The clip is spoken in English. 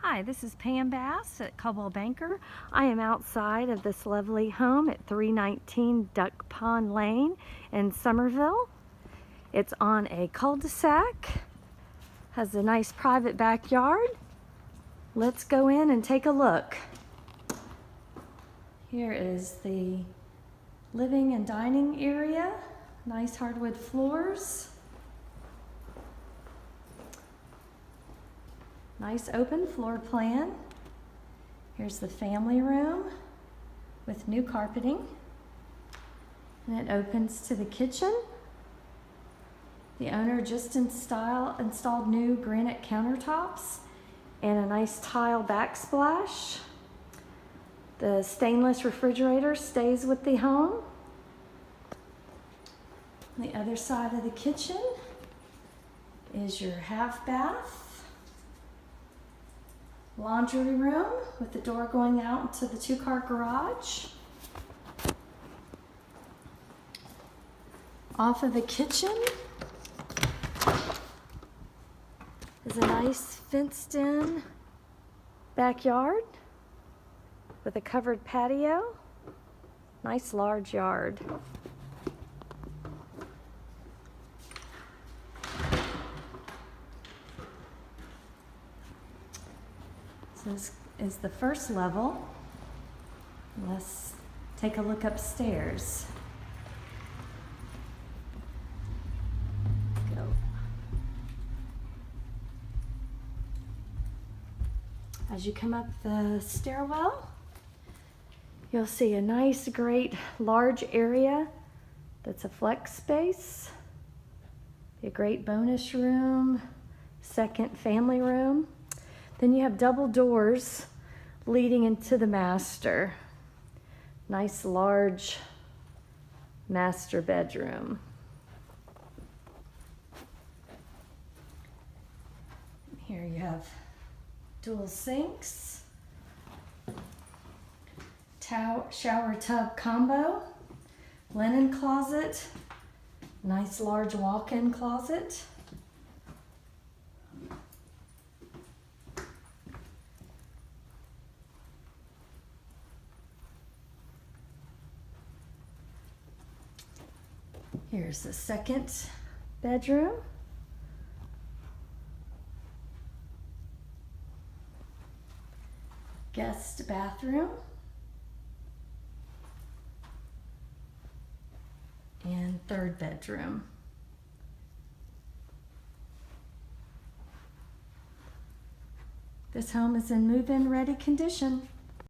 Hi, this is Pam Bass at Coldwell Banker. I am outside of this lovely home at 319 Duck Pond Lane in Summerville. It's on a cul-de-sac, has a nice private backyard. Let's go in and take a look. Here is the living and dining area, nice hardwood floors. Nice open floor plan. Here's the family room with new carpeting. And it opens to the kitchen. The owner just installed new granite countertops and a nice tile backsplash. The stainless refrigerator stays with the home. On the other side of the kitchen is your half bath. Laundry room with the door going out into the two-car garage. Off of the kitchen is a nice fenced-in backyard with a covered patio. Nice large yard. This is the first level. Let's take a look upstairs. Go. As you come up the stairwell, you'll see a nice, great, large area that's a flex space. A great bonus room, second family room. Then you have double doors leading into the master. Nice large master bedroom. Here you have dual sinks, shower tub combo, linen closet, nice large walk-in closet. Here's the second bedroom. Guest bathroom. And third bedroom. This home is in move-in ready condition.